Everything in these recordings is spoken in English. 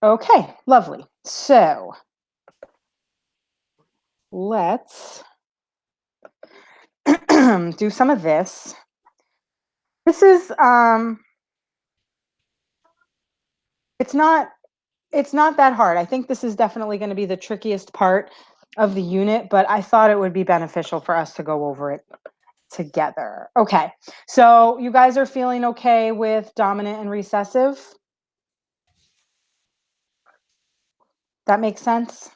Okay, lovely. So let's do some of this. This is it's not that hard. I think this is definitely going to be the trickiest part of the unit, but I thought it would be beneficial for us to go over it together. Okay, so you guys are feeling okay with dominant and recessive? That makes sense?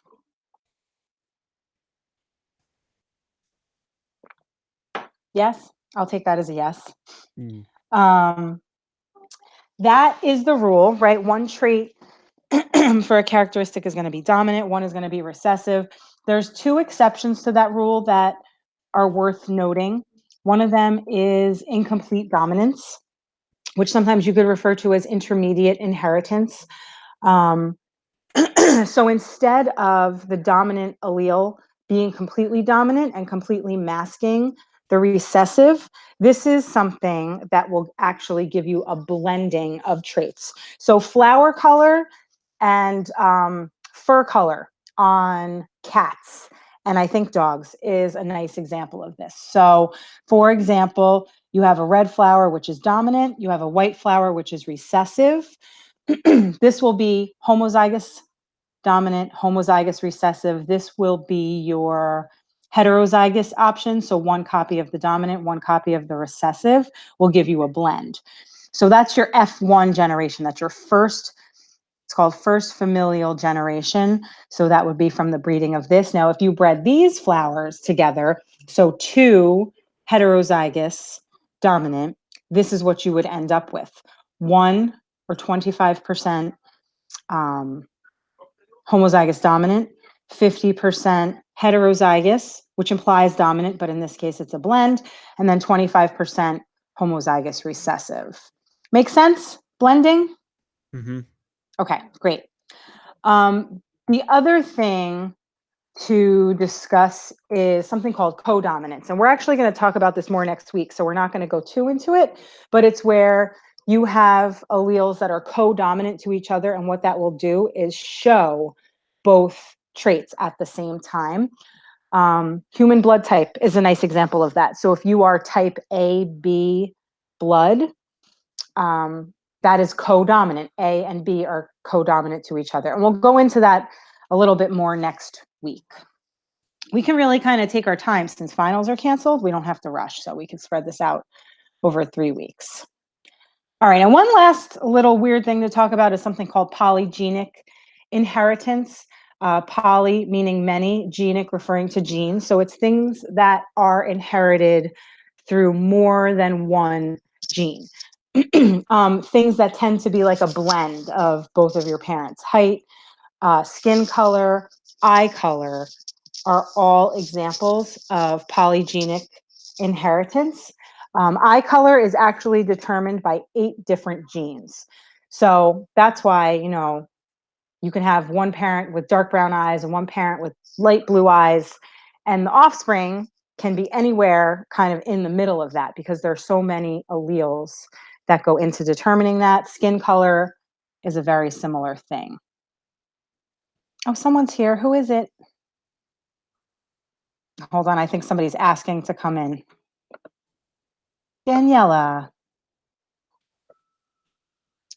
Yes? I'll take that as a yes. Mm. That is the rule, right? One trait for a characteristic is going to be dominant, one is going to be recessive. There's two exceptions to that rule that are worth noting. One of them is incomplete dominance, which sometimes you could refer to as intermediate inheritance. So instead of the dominant allele being completely dominant and completely masking the recessive, this is something that will actually give you a blending of traits. So flower color and fur color on cats, and I think dogs, is a nice example of this. So, for example, you have a red flower, which is dominant. You have a white flower, which is recessive. This will be homozygous dominant, homozygous recessive. This will be your heterozygous option. So one copy of the dominant, one copy of the recessive will give you a blend. So that's your F1 generation. That's your first, it's called first familial generation. So that would be from the breeding of this. Now, if you bred these flowers together, so two heterozygous dominant, this is what you would end up with. 1 or 25% homozygous dominant, 50% heterozygous, which implies dominant, but in this case it's a blend, and then 25% homozygous recessive. Make sense? Blending? Mm-hmm. Okay, great. The other thing to discuss is something called codominance. And we're actually going to talk about this more next week, so we're not going to go too into it, but it's where you have alleles that are codominant to each other, and what that will do is show both traits at the same time. Human blood type is a nice example of that. So if you are type AB blood, that is codominant. A and B are codominant to each other. And we'll go into that a little bit more next week. We can really kind of take our time since finals are canceled. We don't have to rush, so we can spread this out over 3 weeks. All right, and one last little weird thing to talk about is something called polygenic inheritance. Poly meaning many, genic referring to genes. So it's things that are inherited through more than one gene. Things that tend to be like a blend of both of your parents. Height, skin color, eye color are all examples of polygenic inheritance. Eye color is actually determined by 8 different genes. So that's why, you can have one parent with dark brown eyes and one parent with light blue eyes, and the offspring can be anywhere kind of in the middle of that because there are so many alleles that go into determining that. Skin color is a very similar thing. Oh, someone's here. Who is it? Hold on, I think somebody's asking to come in. Daniela.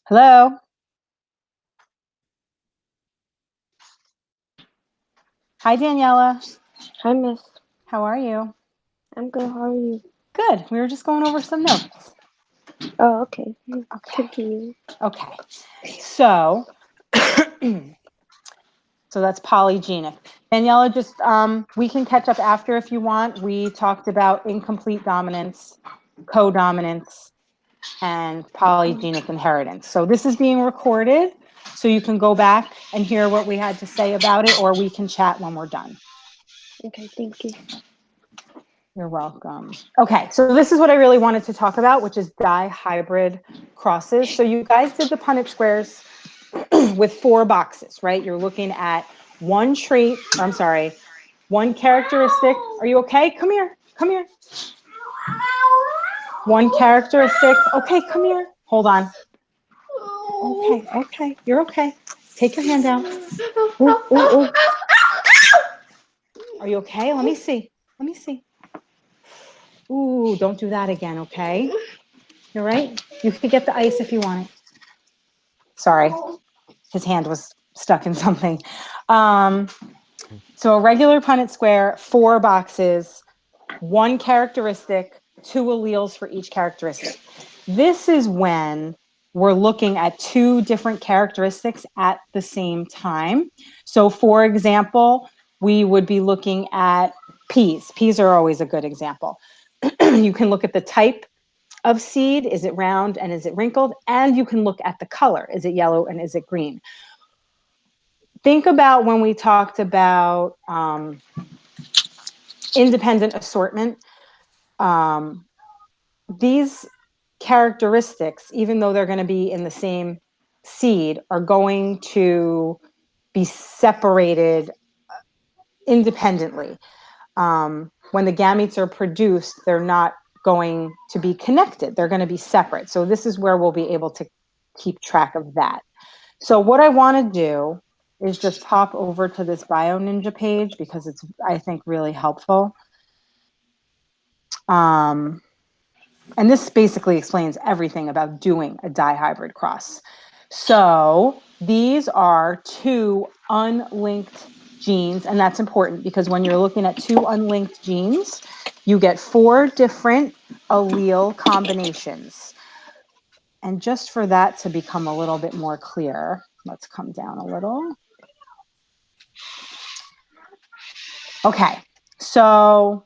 Hello? Hi, Daniela. Hi, Miss. How are you? I'm good. How are you? Good. We were just going over some notes. Oh, okay. Okay. Continue. Okay. So, so that's polygenic. Daniela, just we can catch up after if you want. We talked about incomplete dominance, codominance, and polygenic inheritance. So this is being recorded, so you can go back and hear what we had to say about it, or we can chat when we're done. Okay, thank you. You're welcome. Okay, so this is what I really wanted to talk about, which is dihybrid crosses. So you guys did the Punnett squares with 4 boxes, right? You're looking at one trait, or I'm sorry, one characteristic. Are you okay? Come here, come here. One characteristic. Okay, come here. Hold on. Okay, okay, you're okay. Take your hand out. Ooh, ooh, ooh. Are you okay? Let me see. Let me see. Ooh, don't do that again, okay? You're right. You could get the ice if you want it. Sorry, his hand was stuck in something. So a regular Punnett square, 4 boxes, 1 characteristic, 2 alleles for each characteristic. This is when we're looking at 2 different characteristics at the same time. So for example, we would be looking at peas. Peas are always a good example. You can look at the type of seed. Is it round and is it wrinkled? And you can look at the color. Is it yellow and is it green? Think about when we talked about independent assortment. These characteristics, even though they're going to be in the same seed, are going to be separated independently. When the gametes are produced, they're not going to be connected. They're going to be separate. So this is where we'll be able to keep track of that. So what I want to do is just pop over to this Bio Ninja page because it's, I think, really helpful. And this basically explains everything about doing a dihybrid cross. So these are 2 unlinked genes, and that's important because when you're looking at 2 unlinked genes, you get 4 different allele combinations. And just for that to become a little bit more clear, let's come down a little. Okay, so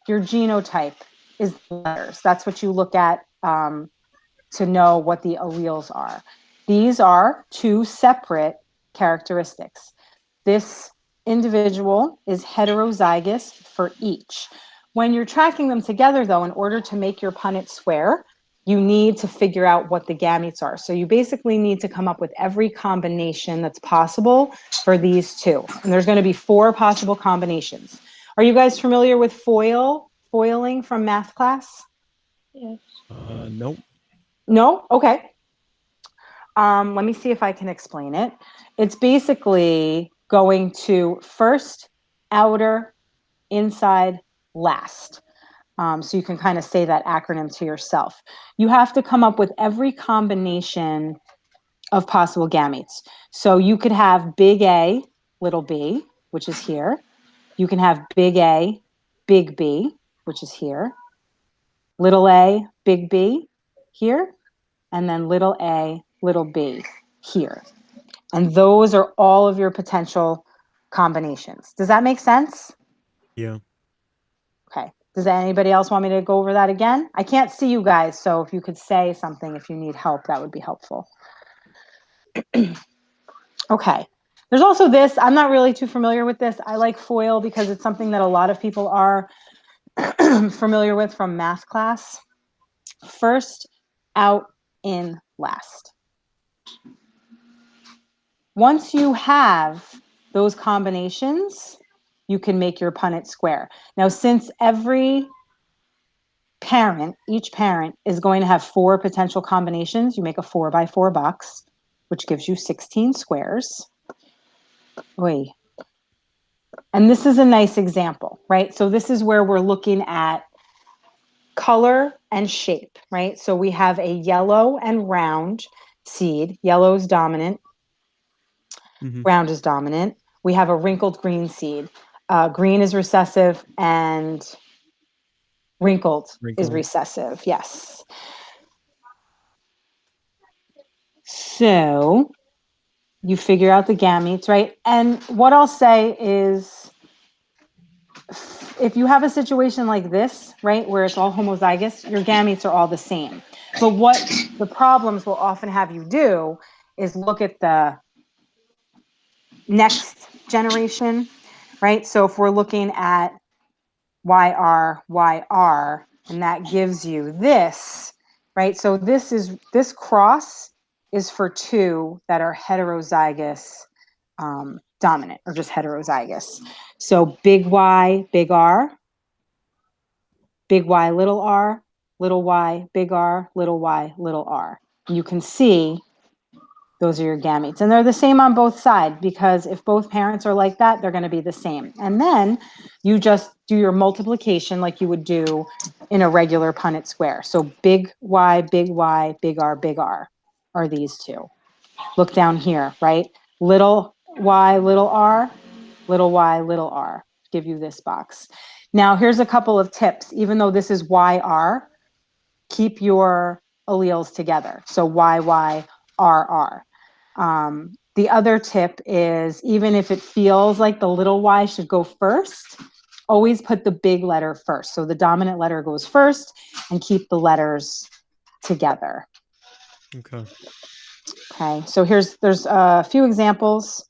your genotype is letters. That's what you look at to know what the alleles are. These are 2 separate characteristics. This individual is heterozygous for each. When you're tracking them together, though, in order to make your Punnett square, you need to figure out what the gametes are. So you basically need to come up with every combination that's possible for these 2. And there's going to be 4 possible combinations. Are you guys familiar with foiling from math class? Yes. Nope. No? Okay. Let me see if I can explain it. It's basically going to first, outer, inside, last. So you can kind of say that acronym to yourself. You have to come up with every combination of possible gametes. So you could have big A, little b, which is here. You can have big A, big B, which is here. Little a, big B, here. And then little a, little b, here. And those are all of your potential combinations. Does that make sense? Yeah. Okay. Does anybody else want me to go over that again? I can't see you guys, so if you could say something if you need help, that would be helpful. Okay. There's also this. I'm not really too familiar with this. I like FOIL because it's something that a lot of people are familiar with from math class. First, out, in, last. Once you have those combinations, you can make your Punnett square. Now, since every parent, each parent is going to have 4 potential combinations, you make a 4x4 box, which gives you 16 squares. Oy. And this is a nice example, right? So this is where we're looking at color and shape, right? So we have a yellow and round seed. Yellow is dominant. Mm-hmm. Round is dominant. We have a wrinkled green seed. Green is recessive and wrinkled is recessive. Yes. So you figure out the gametes, right? And what I'll say is if you have a situation like this, right, where it's all homozygous, your gametes are all the same. But what the problems will often have you do is look at the next generation, right? So if we're looking at YR, YR, and that gives you this, right? So this cross is for 2 that are heterozygous dominant or just heterozygous. So big Y, big R, big Y, little y, big R, little y, little r. And you can see Those are your gametes. And they're the same on both sides, because if both parents are like that, they're going to be the same. And then you just do your multiplication like you would do in a regular Punnett square. So big Y, big R are these two. Look down here, right? Little y, little r, little y, little r. Give you this box. Now, here's a couple of tips. Even though this is YR, keep your alleles together. So YYRR. The other tip is, even if it feels like the little y should go first, always put the big letter first. So the dominant letter goes first, and keep the letters together. Okay. Okay, so there's a few examples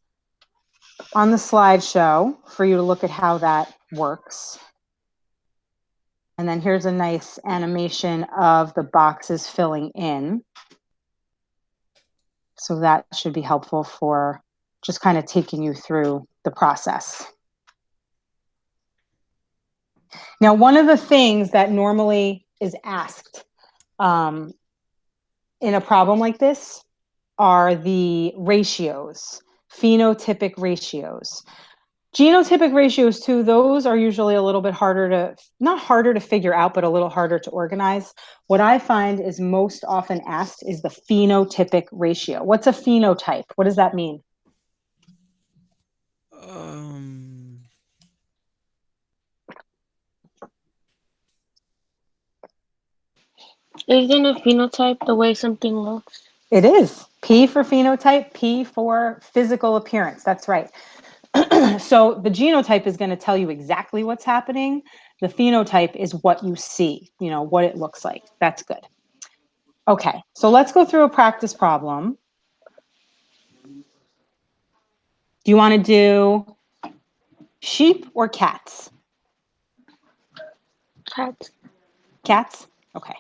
on the slideshow for you to look at how that works. And then here's a nice animation of the boxes filling in. So that should be helpful for just kind of taking you through the process. Now, one of the things that normally is asked in a problem like this are the ratios, phenotypic ratios. Genotypic ratios too, those are usually a little bit not harder to figure out, but a little harder to organize. What I find is most often asked is the phenotypic ratio. What's a phenotype? What does that mean? Isn't a phenotype the way something looks? It is. P for phenotype, P for physical appearance. That's right. So the genotype is going to tell you exactly what's happening. The phenotype is what you see, what it looks like. That's good. Okay, so let's go through a practice problem. Do you want to do sheep or cats? Cats. Cats? Okay.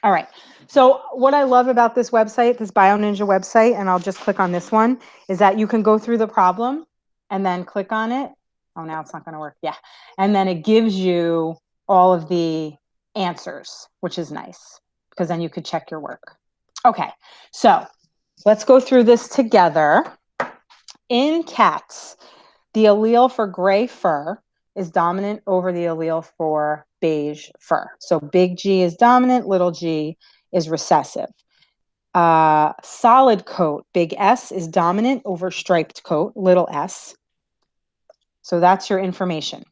All right. So what I love about this website, this BioNinja website, and I'll just click on this one, is that you can go through the problem and then click on it. Oh, now it's not going to work. Yeah. And then it gives you all of the answers, which is nice, because then you could check your work. Okay. So let's go through this together. In cats, the allele for gray fur is dominant over the allele for beige fur. So big G is dominant, little g is recessive. Solid coat, big S, is dominant over striped coat, little s. So that's your information.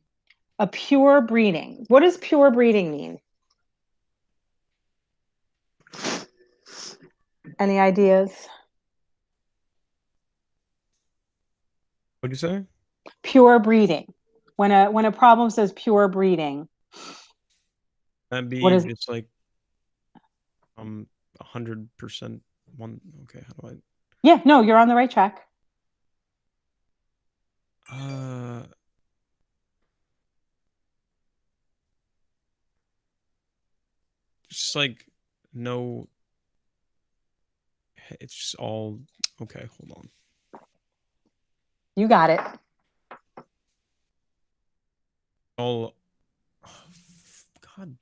A pure breeding. What does pure breeding mean? Any ideas? What'd you say? Pure breeding. When a problem says pure breeding, That'd what be is? just like 100% one. Okay, how do Yeah, no, you're on the right track. Just like no. It's just all okay. Hold on. You got it. All. God.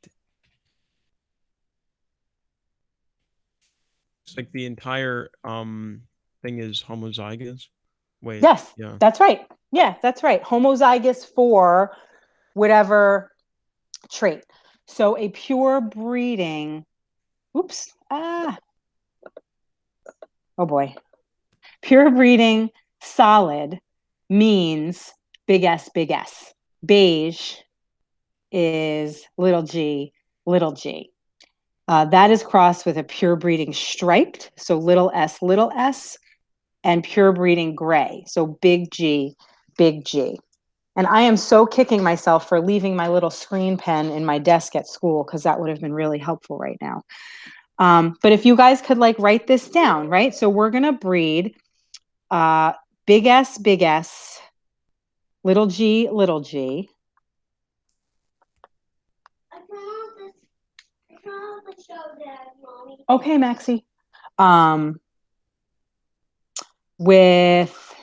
It's like the entire thing is homozygous. Wait. Yes, Yeah. that's right. Yeah, that's right. Homozygous for whatever trait. So a pure breeding, oops, oh boy. Pure breeding solid means big S, big S. Beige is little g, little g. That is crossed with a pure breeding striped, so little s, and pure breeding gray, so big G, big G. And I am so kicking myself for leaving my little screen pen in my desk at school, because that would have been really helpful right now. But if you guys could write this down, right? So we're going to breed big S, little g, little g. Okay, Maxie. With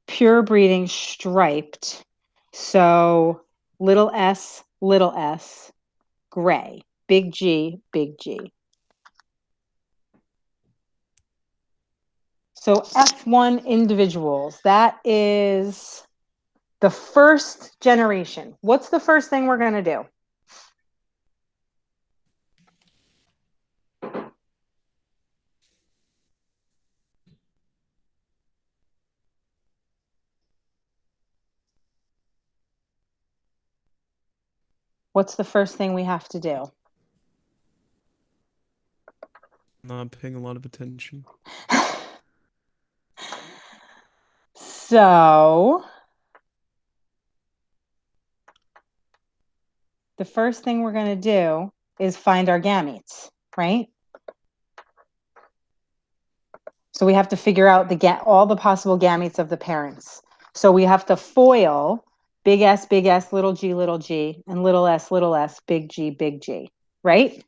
pure breeding striped. So little s, gray. Big G, big G. So F1 individuals, that is the first generation. What's the first thing we're going to do? What's the first thing we have to do? Not paying a lot of attention. So the first thing we're going to do is find our gametes, right? So we have to figure out all the possible gametes of the parents. So we have to FOIL big S, little g, and little s, big G, right?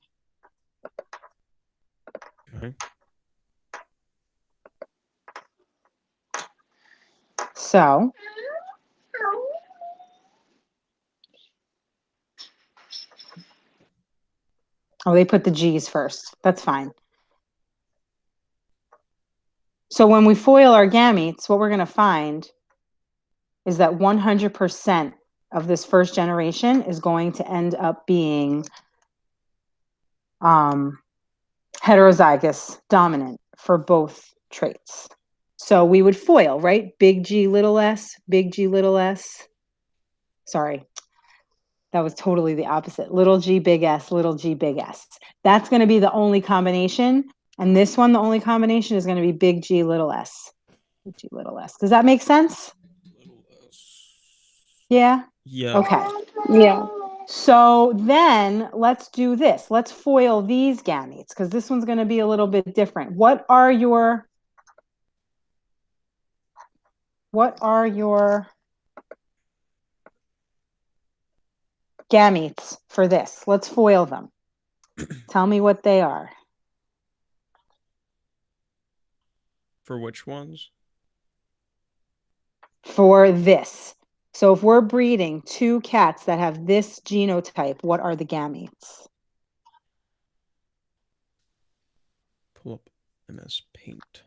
Okay. So they put the G's first. That's fine. So when we FOIL our gametes, what we're going to find is that 100% of this first generation is going to end up being heterozygous dominant for both traits. So we would FOIL, right? Big G, little s, big G, little s. Sorry, that was totally the opposite. Little g, big S, little g, big S. That's going to be the only combination. And this one, the only combination is going to be big G, little s. Big G, little s. Does that make sense? Little s. Yeah? Yeah. Okay. Yeah. So then let's do this. Let's FOIL these gametes because this one's going to be a little bit different. What are your gametes for this? Let's FOIL them. Tell me what they are. For which ones? For this. So if we're breeding two cats that have this genotype, what are the gametes? Pull up MS Paint.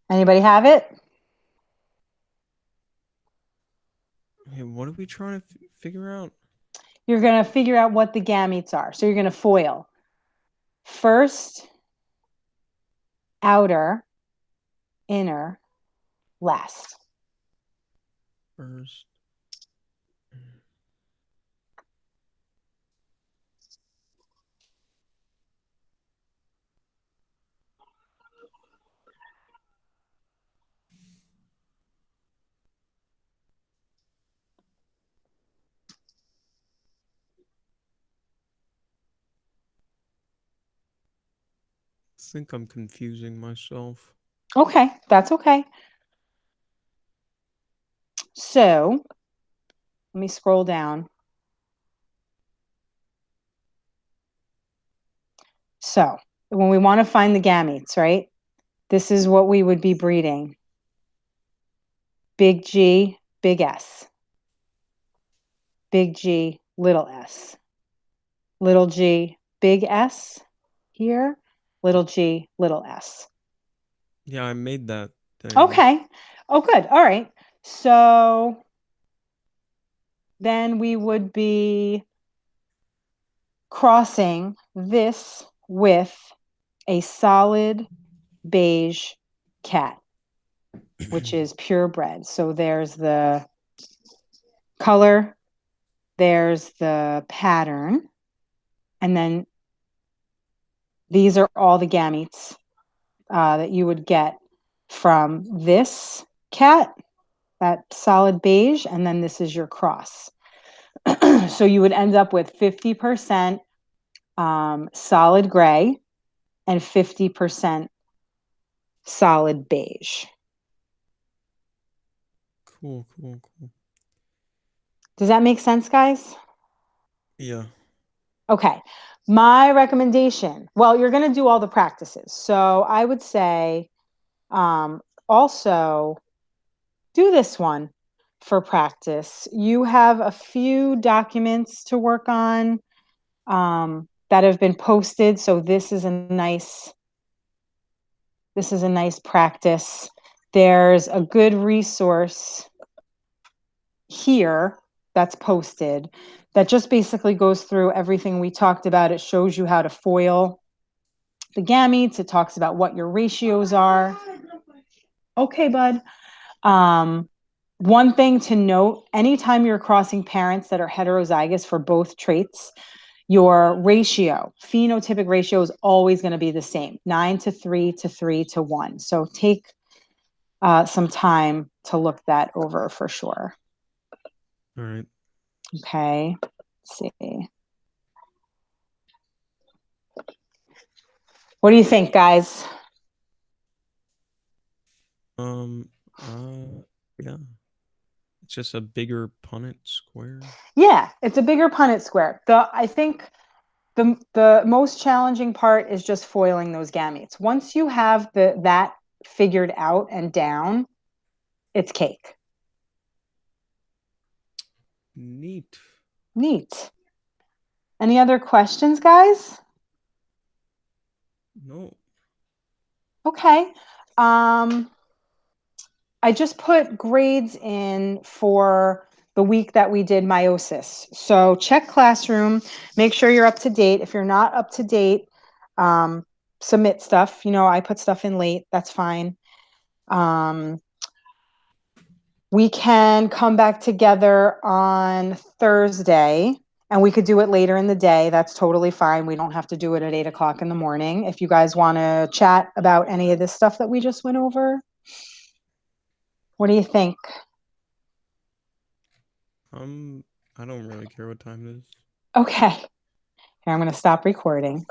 Anybody have it? Hey, what are we trying to figure out? You're going to figure out what the gametes are. So you're going to FOIL. First, outer, inner, last. First. I think I'm confusing myself. Okay, that's okay. So let me scroll down. So when we want to find the gametes, right? This is what we would be breeding. Big G, big S. Big G, little s. Little g, big S here. Little g, little s. Yeah, I made that thing. Okay. Oh, good. All right. So then we would be crossing this with a solid beige cat, which is purebred. So there's the color, there's the pattern, and then these are all the gametes that you would get from this cat, that solid beige, and then this is your cross. So you would end up with 50% solid gray and 50% solid beige. Cool. Does that make sense, guys? Yeah. Okay. My recommendation, well, you're going to do all the practices. So I would say also do this one for practice. You have a few documents to work on that have been posted. So this is a nice practice. There's a good resource here that's posted that just basically goes through everything we talked about. It shows you how to foil the gametes. It talks about what your ratios are. Okay, bud. One thing to note, anytime you're crossing parents that are heterozygous for both traits, your ratio, phenotypic ratio, is always going to be the same, 9:3 to 3:1. So take some time to look that over for sure. All right. Okay. Let's see. What do you think, guys? Yeah. It's just a bigger Punnett square. Yeah, it's a bigger Punnett square. I think the most challenging part is just foiling those gametes. Once you have that figured out and down, it's cake. Neat. Neat. Any other questions, guys? No. Okay. I just put grades in for the week that we did meiosis. So check Classroom, make sure you're up to date. If you're not up to date, submit stuff. You know, I put stuff in late. That's fine. We can come back together on Thursday and we could do it later in the day. That's totally fine. We don't have to do it at 8 o'clock in the morning. If you guys want to chat about any of this stuff that we just went over, what do you think? I don't really care what time it is. Okay. Here, I'm going to stop recording.